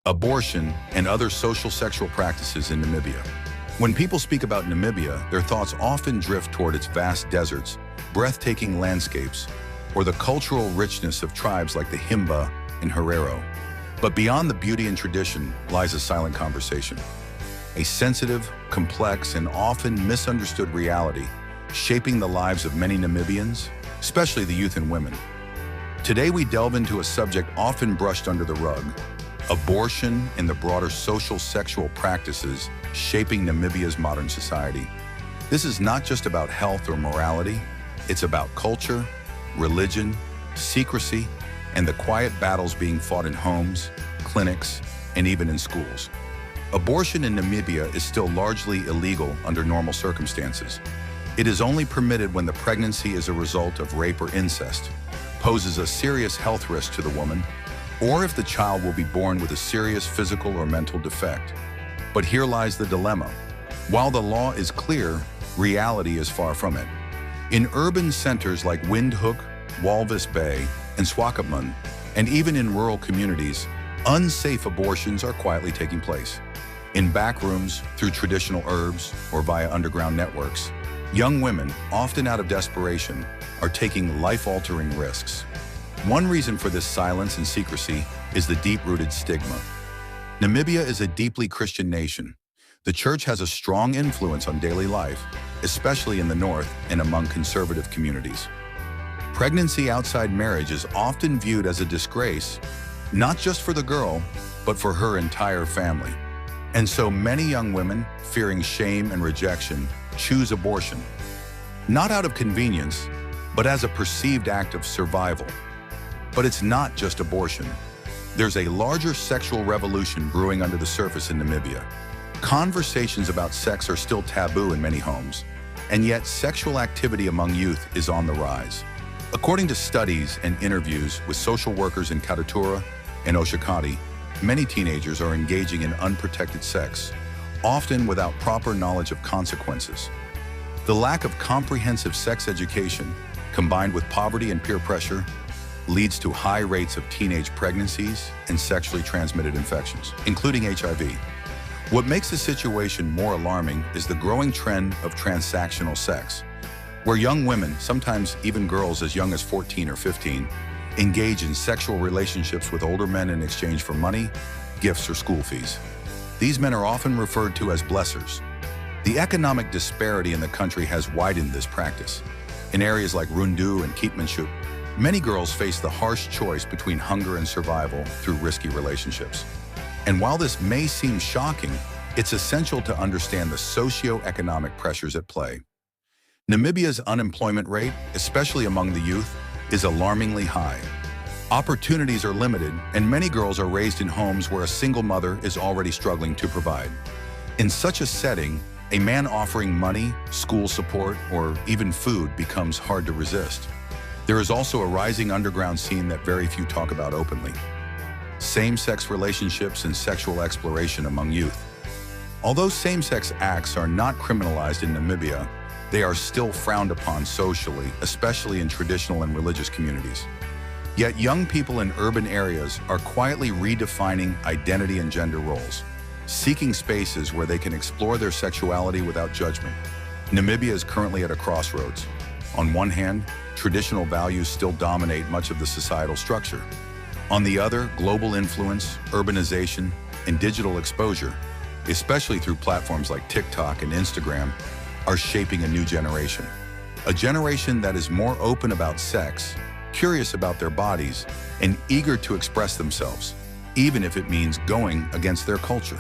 abortion, and other social sexual practices in Namibia. When people speak about Namibia, their thoughts often drift toward its vast deserts, breathtaking landscapes, or the cultural richness of tribes like the Himba and Herero. But beyond the beauty and tradition lies a silent conversation. A sensitive, complex, and often misunderstood reality shaping the lives of many Namibians, especially the youth and women. Today we delve into a subject often brushed under the rug: abortion and the broader social sexual practices shaping Namibia's modern society. This is not just about health or morality, it's about culture, religion, secrecy, and the quiet battles being fought in homes, clinics, and even in schools. Abortion in Namibia is still largely illegal under normal circumstances. It is only permitted when the pregnancy is a result of rape or incest, poses a serious health risk to the woman, or if the child will be born with a serious physical or mental defect. But here lies the dilemma. While the law is clear, reality is far from it. In urban centers like Windhoek, Walvis Bay, and Swakopmund, and even in rural communities, unsafe abortions are quietly taking place. In back rooms, through traditional herbs, or via underground networks, young women, often out of desperation, are taking life-altering risks. One reason for this silence and secrecy is the deep-rooted stigma. Namibia is a deeply Christian nation. The church has a strong influence on daily life, especially in the north and among conservative communities. Pregnancy outside marriage is often viewed as a disgrace, not just for the girl, but for her entire family. And so many young women, fearing shame and rejection, choose abortion, not out of convenience, but as a perceived act of survival. But it's not just abortion. There's a larger sexual revolution brewing under the surface in Namibia. Conversations about sex are still taboo in many homes, and yet sexual activity among youth is on the rise. According to studies and interviews with social workers in Katutura and Oshakati, many teenagers are engaging in unprotected sex, often without proper knowledge of consequences. The lack of comprehensive sex education, combined with poverty and peer pressure, leads to high rates of teenage pregnancies and sexually transmitted infections, including HIV. What makes the situation more alarming is the growing trend of transactional sex, where young women, sometimes even girls as young as 14 or 15, engage in sexual relationships with older men in exchange for money, gifts, or school fees. These men are often referred to as blessers. The economic disparity in the country has widened this practice. In areas like Rundu and Keetmanshoop, many girls face the harsh choice between hunger and survival through risky relationships. And while this may seem shocking, it's essential to understand the socio-economic pressures at play. Namibia's unemployment rate, especially among the youth, is alarmingly high. Opportunities are limited, and many girls are raised in homes where a single mother is already struggling to provide. In such a setting, a man offering money, school support, or even food becomes hard to resist. There is also a rising underground scene that very few talk about openly: same-sex relationships and sexual exploration among youth. Although same-sex acts are not criminalized in Namibia, they are still frowned upon socially, especially in traditional and religious communities. Yet young people in urban areas are quietly redefining identity and gender roles, seeking spaces where they can explore their sexuality without judgment. Namibia is currently at a crossroads. On one hand, traditional values still dominate much of the societal structure. On the other, global influence, urbanization, and digital exposure, especially through platforms like TikTok and Instagram, are shaping a new generation. A generation that is more open about sex, curious about their bodies, and eager to express themselves, even if it means going against their culture.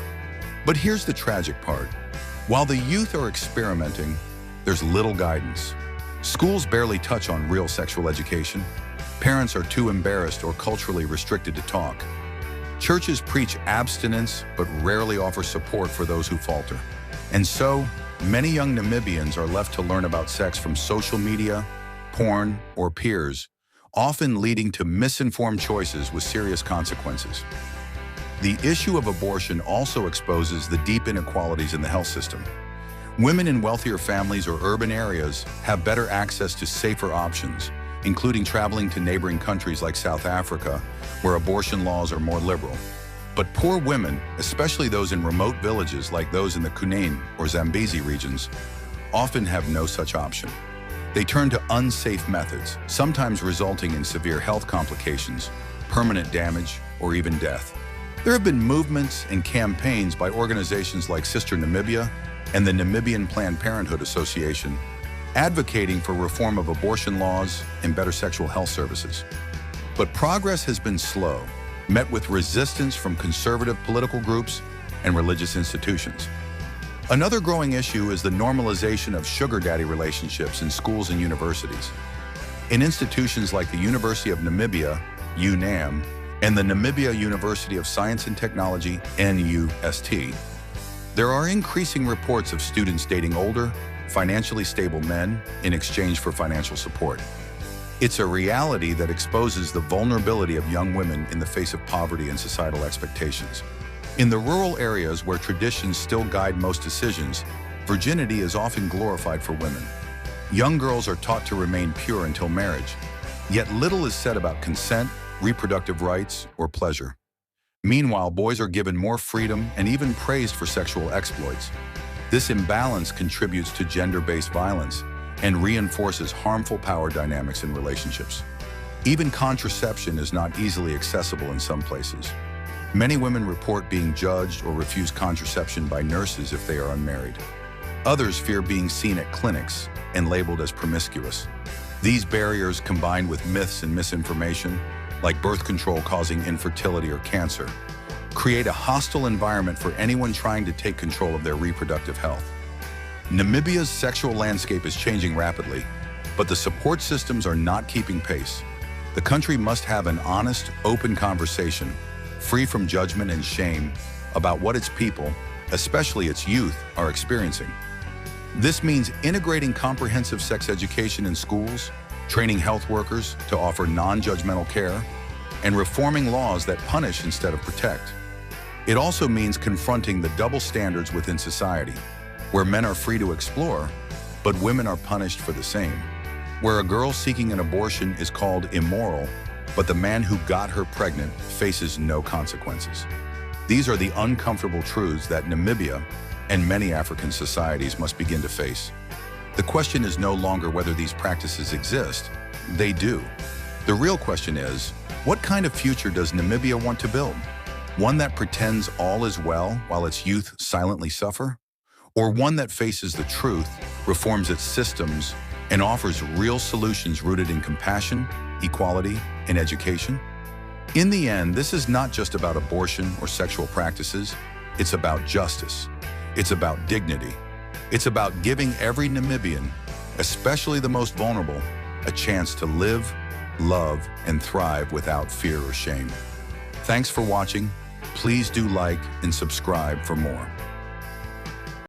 But here's the tragic part. While the youth are experimenting, there's little guidance. Schools barely touch on real sexual education. Parents are too embarrassed or culturally restricted to talk. Churches preach abstinence, but rarely offer support for those who falter. And so, many young Namibians are left to learn about sex from social media, porn, or peers, often leading to misinformed choices with serious consequences. The issue of abortion also exposes the deep inequalities in the health system. Women in wealthier families or urban areas have better access to safer options, including traveling to neighboring countries like South Africa, where abortion laws are more liberal. But poor women, especially those in remote villages like those in the Cunene or Zambezi regions, often have no such option. They turn to unsafe methods, sometimes resulting in severe health complications, permanent damage, or even death. There have been movements and campaigns by organizations like Sister Namibia and the Namibian Planned Parenthood Association advocating for reform of abortion laws and better sexual health services. But progress has been slow, met with resistance from conservative political groups and religious institutions. Another growing issue is the normalization of sugar daddy relationships in schools and universities. In institutions like the University of Namibia, UNAM, and the Namibia University of Science and Technology, NUST, there are increasing reports of students dating older, financially stable men in exchange for financial support. It's a reality that exposes the vulnerability of young women in the face of poverty and societal expectations. In the rural areas where traditions still guide most decisions, virginity is often glorified for women. Young girls are taught to remain pure until marriage, yet little is said about consent, reproductive rights, or pleasure. Meanwhile, boys are given more freedom and even praised for sexual exploits. This imbalance contributes to gender-based violence and reinforces harmful power dynamics in relationships. Even contraception is not easily accessible in some places. Many women report being judged or refuse contraception by nurses if they are unmarried. Others fear being seen at clinics and labeled as promiscuous. These barriers, combined with myths and misinformation, like birth control causing infertility or cancer, create a hostile environment for anyone trying to take control of their reproductive health. Namibia's sexual landscape is changing rapidly, but the support systems are not keeping pace. The country must have an honest, open conversation, free from judgment and shame, about what its people, especially its youth, are experiencing. This means integrating comprehensive sex education in schools, training health workers to offer non-judgmental care, and reforming laws that punish instead of protect. It also means confronting the double standards within society, where men are free to explore, but women are punished for the same. Where a girl seeking an abortion is called immoral, but the man who got her pregnant faces no consequences. These are the uncomfortable truths that Namibia and many African societies must begin to face. The question is no longer whether these practices exist. They do. The real question is, what kind of future does Namibia want to build? One that pretends all is well while its youth silently suffer? Or one that faces the truth, reforms its systems, and offers real solutions rooted in compassion, equality, and education? In the end, this is not just about abortion or sexual practices. It's about justice. It's about dignity. It's about giving every Namibian, especially the most vulnerable, a chance to live, love, and thrive without fear or shame. Thanks for watching. Please do like and subscribe for more.